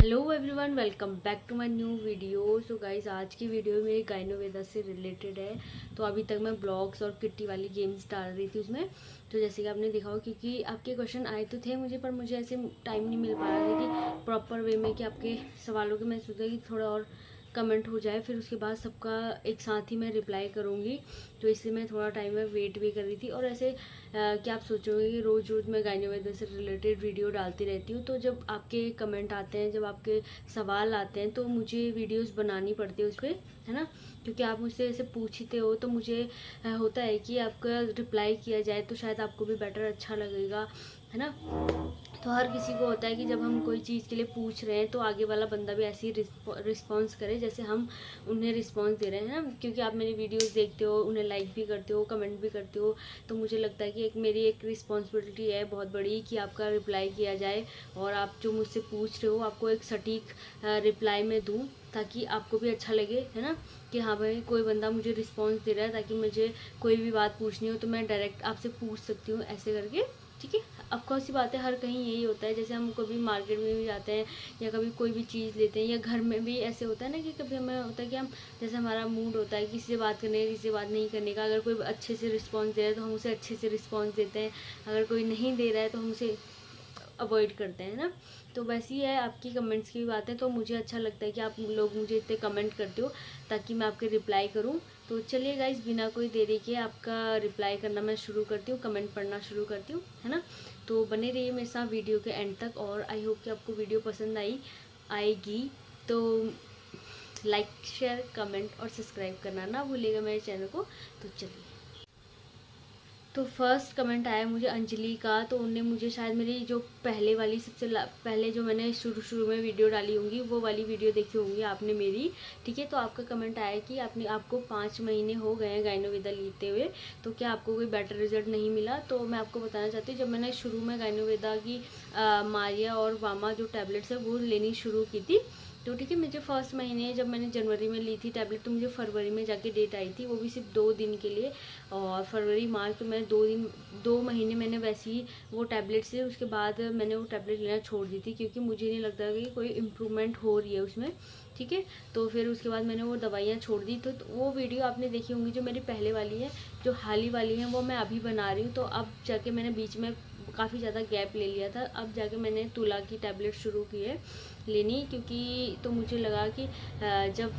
Hello everyone, welcome back to my new video. So guys, आज की video मेरी गाइनोवेदा से रिलेटेड है। तो अभी तक मैं ब्लॉग्स और किट्टी वाली गेम्स डाल रही थी उसमें। तो जैसे कि आपने देखा हो, क्योंकि आपके क्वेश्चन आए तो थे मुझे, पर मुझे ऐसे टाइम नहीं मिल पा रहा था कि प्रॉपर वे में कि आपके सवालों के मैं सोचा कि थोड़ा और कमेंट हो जाए, फिर उसके बाद सबका एक साथ ही मैं रिप्लाई करूँगी। तो इसलिए मैं थोड़ा टाइम में वेट भी कर रही थी। और ऐसे क्या आप सोचोगे कि रोज़ रोज़ मैं गाइनोवेदा से रिलेटेड वीडियो डालती रहती हूँ, तो जब आपके कमेंट आते हैं, जब आपके सवाल आते हैं, तो मुझे वीडियोस बनानी पड़ती है उस पर, है ना। क्योंकि आप मुझसे ऐसे पूछते हो तो मुझे होता है कि आपका रिप्लाई किया जाए तो शायद आपको भी बेटर अच्छा लगेगा, है ना। तो हर किसी को होता है कि जब हम कोई चीज़ के लिए पूछ रहे हैं तो आगे वाला बंदा भी ऐसे ही रिस्पॉन्स करे जैसे हम उन्हें रिस्पॉन्स दे रहे हैं ना। क्योंकि आप मेरी वीडियोस देखते हो, उन्हें लाइक भी करते हो, कमेंट भी करते हो, तो मुझे लगता है कि मेरी एक रिस्पॉन्सिबिलिटी है बहुत बड़ी कि आपका रिप्लाई किया जाए और आप जो मुझसे पूछ रहे हो आपको एक सटीक रिप्लाई में दूँ, ताकि आपको भी अच्छा लगे, है ना। कि हाँ भाई, कोई बंदा मुझे रिस्पॉन्स दे रहा है, ताकि मुझे कोई भी बात पूछनी हो तो मैं डायरेक्ट आपसे पूछ सकती हूँ ऐसे करके, ठीक है। ऑफकोर्स सी बात है, हर कहीं यही होता है। जैसे हम कभी मार्केट में भी जाते हैं या कभी कोई भी चीज़ लेते हैं, या घर में भी ऐसे होता है ना कि कभी हमें होता है कि हम, जैसे हमारा मूड होता है किसी से बात करने का, किसी से बात नहीं करने का, अगर कोई अच्छे से रिस्पॉन्स दे रहा है तो हम उसे अच्छे से रिस्पॉन्स देते हैं, अगर कोई नहीं दे रहा है तो हम उसे अवॉइड करते हैं ना। तो वैसी है आपकी कमेंट्स की बातें। तो मुझे अच्छा लगता है कि आप लोग मुझे इतने कमेंट करते हो ताकि मैं आपके रिप्लाई करूं। तो चलिए गाइस, बिना कोई देरी के आपका रिप्लाई करना मैं शुरू करती हूँ, कमेंट पढ़ना शुरू करती हूँ, है ना। तो बने रहिए मेरे साथ वीडियो के एंड तक, और आई होप कि आपको वीडियो पसंद आएगी। तो लाइक, शेयर, कमेंट और सब्सक्राइब करना ना भूलिएगा मेरे चैनल को। तो चलिए, तो फर्स्ट कमेंट आया मुझे अंजलि का। तो उनने मुझे शायद मेरी जो पहले वाली सबसे पहले जो मैंने शुरू में वीडियो डाली होंगी वो वाली वीडियो देखी होंगी आपने मेरी, ठीक है। तो आपका कमेंट आया कि आपको 5 महीने हो गए हैं गाइनोवेदा लेते हुए, तो क्या आपको कोई बेटर रिजल्ट नहीं मिला। तो मैं आपको बताना चाहती हूँ, जब मैंने शुरू में गाइनोवेदा की मारिया और वामा जो टैबलेट्स है वो लेनी शुरू की थी, तो ठीक है, मुझे फर्स्ट महीने जब मैंने जनवरी में ली थी टैबलेट, तो मुझे फरवरी में जाके डेट आई थी, वो भी सिर्फ 2 दिन के लिए। और फरवरी मार्च तो मैं 2 महीने मैंने वैसे ही वो टैबलेट से, उसके बाद मैंने वो टैबलेट लेना छोड़ दी थी, क्योंकि मुझे नहीं लगता कि कोई इम्प्रूवमेंट हो रही है उसमें, ठीक है। तो फिर उसके बाद मैंने वो दवाइयाँ छोड़ दी। तो वो वीडियो आपने देखी होंगी जो मेरी पहले वाली है, जो हाल ही वाली है वो मैं अभी बना रही हूँ। तो अब जाके मैंने बीच में काफ़ी ज़्यादा गैप ले लिया था, अब जाके मैंने तुला की टैबलेट शुरू की है लेनी, क्योंकि तो मुझे लगा कि जब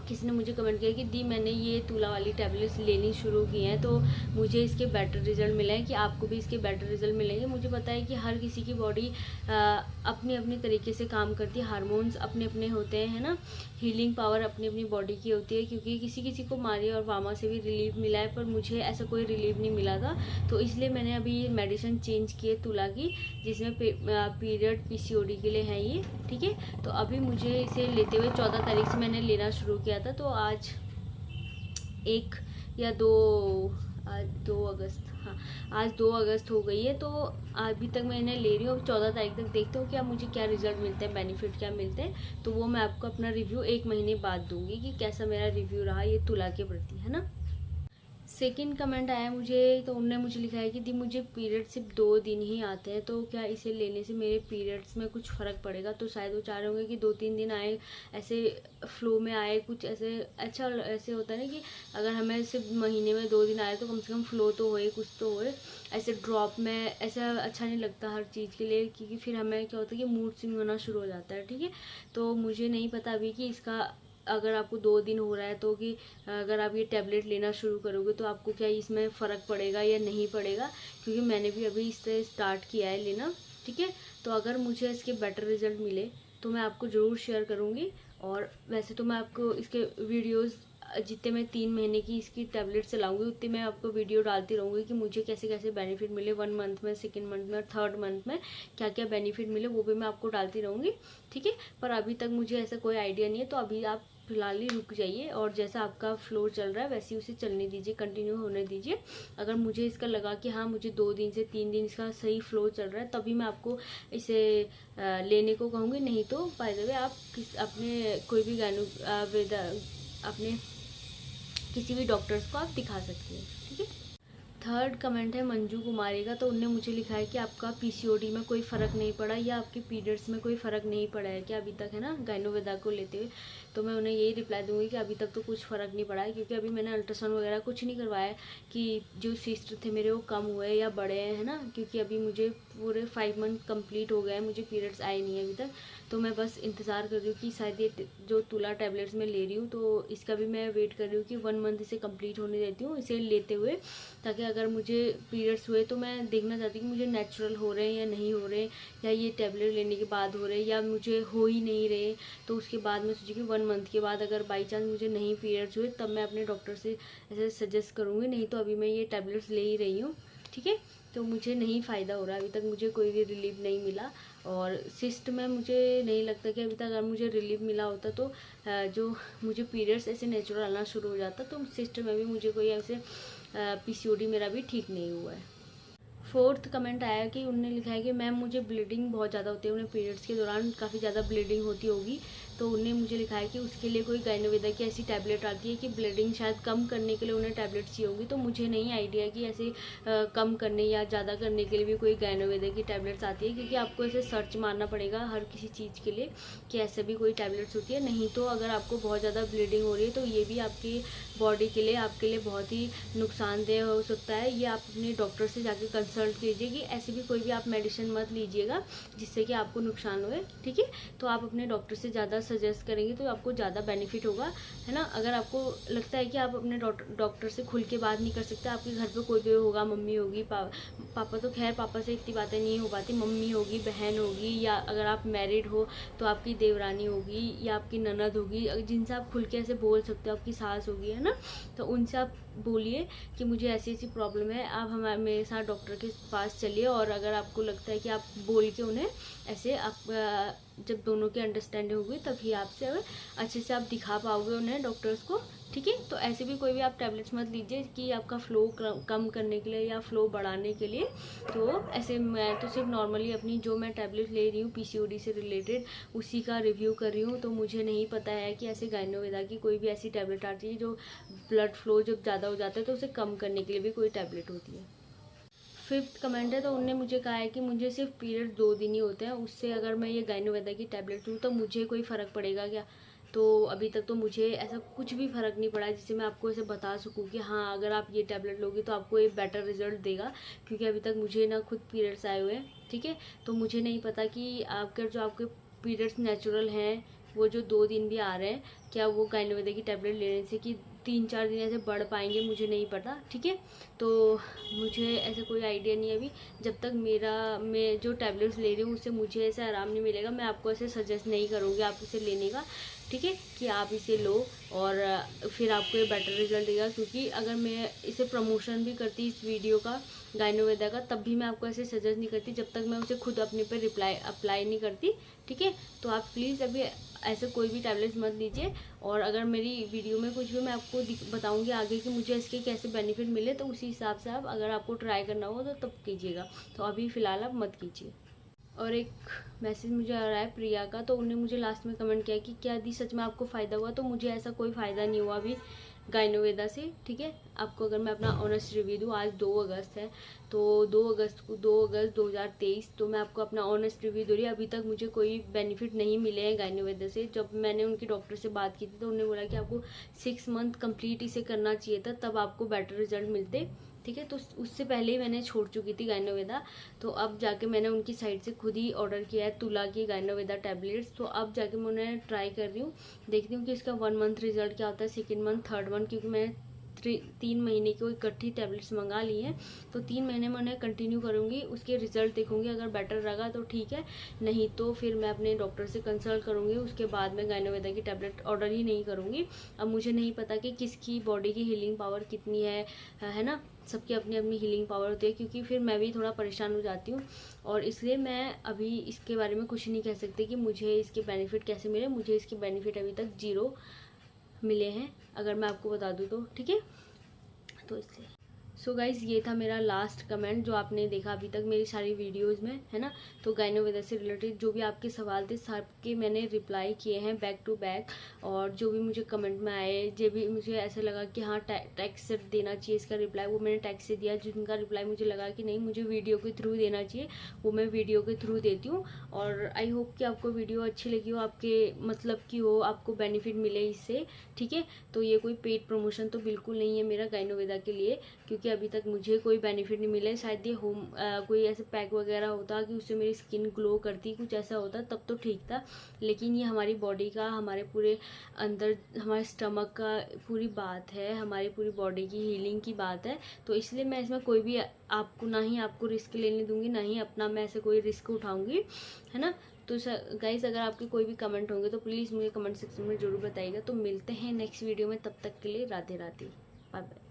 किसी ने मुझे कमेंट किया कि दी मैंने ये तुला वाली टैबलेट्स लेनी शुरू की हैं तो मुझे इसके बेटर रिजल्ट मिले हैं, कि आपको भी इसके बेटर रिजल्ट मिलेंगे। मुझे पता है कि हर किसी की बॉडी अपनी अपनी तरीके से काम करती है, हार्मोन्स अपने अपने होते हैं, है ना। हीलिंग पावर अपनी अपनी बॉडी की होती है, क्योंकि किसी किसी को मारिया और वामा से भी रिलीफ मिला है, पर मुझे ऐसा कोई रिलीफ नहीं मिला था। तो इसलिए मैंने अभी ये मेडिसिन चेंज की है तुला की, जिसमें पीरियड पीसीओडी के लिए है ये, ठीक है। तो अभी मुझे इसे लेते हुए 14 तारीख से मैंने लेना शुरू किया था, तो आज 1 या 2, आज 2 अगस्त, हाँ आज 2 अगस्त हो गई है। तो अभी तक मैं इन्हें ले रही हूँ, अब 14 तारीख तक देखते हो क्या मुझे क्या रिजल्ट मिलते हैं, बेनिफिट क्या मिलते हैं। तो वो मैं आपको अपना रिव्यू 1 महीने बाद दूंगी कि कैसा मेरा रिव्यू रहा ये तुला के प्रति, है ना। सेकंड कमेंट आया मुझे, तो उनने मुझे लिखा है कि दी मुझे पीरियड सिर्फ 2 दिन ही आते हैं, तो क्या इसे लेने से मेरे पीरियड्स में कुछ फ़र्क पड़ेगा। तो शायद वो चाह रहे होंगे कि 2-3 दिन आए, ऐसे फ्लो में आए, कुछ ऐसे अच्छा ऐसे होता है ना कि अगर हमें सिर्फ महीने में 2 दिन आए तो कम से कम फ्लो तो होए, कुछ तो होए। ऐसे ड्रॉप में ऐसा अच्छा नहीं लगता हर चीज़ के लिए, क्योंकि फिर हमें क्या होता है कि मूड स्विंग होना शुरू हो जाता है, ठीक है। तो मुझे नहीं पता अभी कि इसका, अगर आपको 2 दिन हो रहा है तो कि अगर आप ये टैबलेट लेना शुरू करोगे तो आपको क्या इसमें फ़र्क पड़ेगा या नहीं पड़ेगा, क्योंकि मैंने भी अभी इससे स्टार्ट किया है लेना, ठीक है। तो अगर मुझे इसके बेटर रिजल्ट मिले तो मैं आपको ज़रूर शेयर करूँगी। और वैसे तो मैं आपको इसके वीडियोस जितने मैं 3 महीने की इसकी टैबलेट चलाऊँगी उतनी मैं आपको वीडियो डालती रहूँगी कि मुझे कैसे कैसे बेनिफिट मिले, 1 मंथ में, 2nd मंथ में और 3rd मंथ में क्या क्या बेनिफिट मिले, वो भी मैं आपको डालती रहूँगी, ठीक है। पर अभी तक मुझे ऐसा कोई आइडिया नहीं है, तो अभी आप फिलहाल ही रुक जाइए, और जैसा आपका फ्लो चल रहा है वैसे ही उसे चलने दीजिए, कंटिन्यू होने दीजिए। अगर मुझे इसका लगा कि हाँ मुझे 2 दिन से 3 दिन इसका सही फ्लो चल रहा है, तभी मैं आपको इसे लेने को कहूँगी। नहीं तो बाय द वे आप अपने कोई भी अपने किसी भी डॉक्टर्स को आप दिखा सकती हैं, ठीक है। थर्ड कमेंट है मंजू कुमारी का। तो उनने मुझे लिखा है कि आपका पीसीओडी में कोई फ़र्क नहीं पड़ा या आपके पीरियड्स में कोई फ़र्क नहीं पड़ा है क्या अभी तक, है ना, गाइनोवेदा को लेते हुए। तो मैं उन्हें यही रिप्लाई दूंगी कि अभी तक तो कुछ फ़र्क नहीं पड़ा है, क्योंकि अभी मैंने अल्ट्रासाउंड वगैरह कुछ नहीं करवाया है कि जो सिस्ट थे मेरे वो कम हुए या बढ़े हैं, है ना, क्योंकि अभी मुझे पूरे 5 मंथ कंप्लीट हो गए हैं, मुझे पीरियड्स आए नहीं है अभी तक। तो मैं बस इंतज़ार कर रही हूँ कि शायद ये जो तुला टैबलेट्स मैं ले रही हूँ तो इसका भी मैं वेट कर रही हूँ कि 1 मंथ इसे कंप्लीट होने देती हूँ इसे लेते हुए, ताकि अगर मुझे पीरियड्स हुए तो मैं देखना चाहती हूँ कि मुझे नेचुरल हो रहे हैं या नहीं हो रहे, या ये टैबलेट लेने के बाद हो रहे, या मुझे हो ही नहीं रहे। तो उसके बाद मैं सोची कि 1 मंथ के बाद अगर बाई चांस मुझे नहीं पीरियड्स हुए तब मैं अपने डॉक्टर से ऐसे सजेस्ट करूँगी, नहीं तो अभी मैं ये टैबलेट्स ले ही रही हूँ, ठीक है। तो मुझे नहीं फ़ायदा हो रहा, अभी तक मुझे कोई भी रिलीफ नहीं मिला। और सिस्ट में मुझे नहीं लगता कि अभी तक अगर मुझे रिलीफ मिला होता तो जो मुझे पीरियड्स ऐसे नेचुरल आना शुरू हो जाता, तो सिस्ट में भी मुझे कोई ऐसे पीसीओडी मेरा भी ठीक नहीं हुआ है। फोर्थ कमेंट आया कि उन्होंने लिखा है कि मैम मुझे ब्लीडिंग बहुत ज़्यादा होती है, उन्हें पीरियड्स के दौरान काफ़ी ज़्यादा ब्लीडिंग होती होगी। तो उन्हें मुझे लिखा है कि उसके लिए कोई गाइनोवेदा की ऐसी टैबलेट आती है कि ब्लीडिंग शायद कम करने के लिए उन्हें टैबलेट चाहिए होगी। तो मुझे नहीं आइडिया कि ऐसे कम करने या ज़्यादा करने के लिए भी कोई गाइनोवेदा की टैबलेट्स आती है, क्योंकि आपको ऐसे सर्च मारना पड़ेगा हर किसी चीज़ के लिए कि ऐसे भी कोई टैबलेट्स होती है। नहीं तो अगर आपको बहुत ज़्यादा ब्लीडिंग हो रही है तो ये भी आपकी बॉडी के लिए आपके लिए बहुत ही नुकसानदेह हो सकता है। ये आप अपने डॉक्टर से जाके कंसल्ट कीजिए कि ऐसे भी कोई भी आप मेडिसिन मत लीजिएगा जिससे कि आपको नुकसान होए, ठीक है। तो आप अपने डॉक्टर से ज़्यादा सजेस्ट करेंगे तो आपको ज़्यादा बेनिफिट होगा, है ना। अगर आपको लगता है कि आप अपने डॉक्टर से खुल के बात नहीं कर सकते, आपके घर पे कोई भी होगा, मम्मी होगी, पापा तो खैर पापा से इतनी बातें नहीं हो पाती, मम्मी होगी, बहन होगी, या अगर आप मैरिड हो तो आपकी देवरानी होगी या आपकी ननद होगी, जिनसे आप खुल के ऐसे बोल सकते हो, आपकी सास होगी, है ना। तो उनसे आप बोलिए कि मुझे ऐसी ऐसी प्रॉब्लम है, आप मेरे साथ डॉक्टर के पास चलिए। और अगर आपको लगता है कि आप बोल के उन्हें ऐसे आप जब दोनों की अंडरस्टैंडिंग होगी तभी आपसे अच्छे से आप दिखा पाओगे उन्हें, डॉक्टर्स को, ठीक है। तो ऐसे भी कोई भी आप टैबलेट्स मत लीजिए कि आपका फ़्लो कम करने के लिए या फ़्लो बढ़ाने के लिए। तो ऐसे मैं तो सिर्फ नॉर्मली अपनी जो मैं टैबलेट ले रही हूँ पीसीओडी से रिलेटेड उसी का रिव्यू कर रही हूँ। तो मुझे नहीं पता है कि ऐसे गाइनोवेदा की कोई भी ऐसी टैबलेट आती है जो ब्लड फ्लो जब ज़्यादा हो जाता है तो उसे कम करने के लिए भी कोई टैबलेट होती है। फिफ्थ कमेंट है, तो उनने मुझे कहा है कि मुझे सिर्फ पीरियड 2 दिन ही होते हैं, उससे अगर मैं ये गाइनोवेदा की टैबलेट लूँ तो मुझे कोई फ़र्क पड़ेगा क्या। तो अभी तक तो मुझे ऐसा कुछ भी फ़र्क नहीं पड़ा है जिससे मैं आपको ऐसे बता सकूँ कि हाँ अगर आप ये टैबलेट लोगे तो आपको ये बेटर रिजल्ट देगा, क्योंकि अभी तक मुझे ना खुद पीरियड्स आए हुए हैं, ठीक है। तो मुझे नहीं पता कि आपके पीरियड्स नेचुरल हैं, वो जो 2 दिन भी आ रहे हैं, क्या वो गाइनोवेदा की टैबलेट लेने से कि 3-4 दिन ऐसे बढ़ पाएंगे, मुझे नहीं पता, ठीक है। तो मुझे ऐसे कोई आइडिया नहीं है अभी, जब तक मैं जो टैबलेट्स ले रही हूँ उससे मुझे ऐसे आराम नहीं मिलेगा, मैं आपको ऐसे सजेस्ट नहीं करूँगी आप इसे लेने का, ठीक है, कि आप इसे लो और फिर आपको ये बेटर रिजल्ट देगा। क्योंकि अगर मैं इसे प्रमोशन भी करती इस वीडियो का गाइनोवेदा का, तब भी मैं आपको ऐसे सजेस्ट नहीं करती जब तक मैं उसे खुद अपने पे अप्लाई नहीं करती, ठीक है। तो आप प्लीज़ अभी ऐसे कोई भी टैबलेट्स मत लीजिए। और अगर मेरी वीडियो में कुछ भी मैं आपको बताऊंगी आगे कि मुझे इसके कैसे बेनिफिट मिले, तो उसी हिसाब से आप अगर आपको ट्राई करना हो तो तब कीजिएगा, तो अभी फ़िलहाल आप मत कीजिए। और एक मैसेज मुझे आ रहा है प्रिया का, तो उन्होंने मुझे लास्ट में कमेंट किया कि क्या दी सच में आपको फ़ायदा हुआ। तो मुझे ऐसा कोई फ़ायदा नहीं हुआ अभी गाइनोवेदा से, ठीक है। आपको अगर मैं अपना ऑनेस्ट रिव्यू दूँ, आज 2 अगस्त है, तो 2 अगस्त 2023, तो मैं आपको अपना ऑनेस्ट रिव्यू दे रही हूँ। अभी तक मुझे कोई बेनिफिट नहीं मिले हैं गाइनोवेदा से। जब मैंने उनकी डॉक्टर से बात की थी तो उन्होंने बोला कि आपको 6 मंथ कंप्लीट इसे करना चाहिए था, तब आपको बेटर रिजल्ट मिलते, ठीक है। तो उससे पहले ही मैंने छोड़ चुकी थी गाइनोवेदा। तो अब जाके मैंने उनकी साइट से खुद ही ऑर्डर किया है तुला की गाइनोवेदा टैबलेट्स। तो अब जाके मैं उन्हें ट्राई कर रही हूँ, देखती हूँ कि इसका 1 मंथ रिजल्ट क्या होता है, 2nd मंथ, 3rd मंथ, क्योंकि मैंने 3 महीने की इकट्ठी टैबलेट्स मंगा ली हैं। तो 3 महीने में उन्हें कंटिन्यू करूँगी, उसके रिजल्ट देखूँगी, अगर बेटर लगा तो ठीक है, नहीं तो फिर मैं अपने डॉक्टर से कंसल्ट करूँगी, उसके बाद मैं गाइनोवेदा की टैबलेट ऑर्डर ही नहीं करूँगी। अब मुझे नहीं पता कि किसकी बॉडी की हीलिंग पावर कितनी है ना, सबकी अपनी अपनी हीलिंग पावर होती है, क्योंकि फिर मैं भी थोड़ा परेशान हो जाती हूँ। और इसलिए मैं अभी इसके बारे में कुछ नहीं कह सकती कि मुझे इसके बेनिफिट कैसे मिले। मुझे इसके बेनिफिट अभी तक 0 मिले हैं, अगर मैं आपको बता दूँ तो, ठीक है। तो इसलिए सो गाइज़ ये था मेरा लास्ट कमेंट जो आपने देखा अभी तक मेरी सारी वीडियोस में, है ना। तो गाइनोवेदा से रिलेटेड जो भी आपके सवाल थे सबके मैंने रिप्लाई किए हैं बैक टू बैक। और जो भी मुझे कमेंट में आए, जो भी मुझे ऐसा लगा कि हाँ टेक्स्ट से देना चाहिए इसका रिप्लाई, वो मैंने टेक्स्ट से दिया। जिनका रिप्लाई मुझे लगा कि नहीं मुझे वीडियो के थ्रू देना चाहिए, वो मैं वीडियो के थ्रू देती हूँ। और आई होप कि आपको वीडियो अच्छी लगी हो, आपके मतलब की हो, आपको बेनिफिट मिले इससे, ठीक है। तो ये कोई पेड प्रमोशन तो बिल्कुल नहीं है मेरा गाइनोवेदा के लिए, क्योंकि अभी तक मुझे कोई बेनिफिट नहीं मिला है। शायद ये कोई ऐसे पैक वगैरह होता कि उससे मेरी स्किन ग्लो करती, कुछ ऐसा होता तब तो ठीक था। लेकिन ये हमारी बॉडी का, हमारे पूरे अंदर हमारे स्टमक का पूरी बात है, हमारी पूरी बॉडी की हीलिंग की बात है। तो इसलिए मैं इसमें कोई भी आपको, ना ही आपको रिस्क लेने दूंगी, ना ही अपना मैं ऐसे कोई रिस्क उठाऊंगी, है ना। तो गाइस अगर आपके कोई भी कमेंट होंगे तो प्लीज़ मुझे कमेंट सेक्शन में ज़रूर बताइएगा। तो मिलते हैं नेक्स्ट वीडियो में, तब तक के लिए राधे राधे, बाय बाय।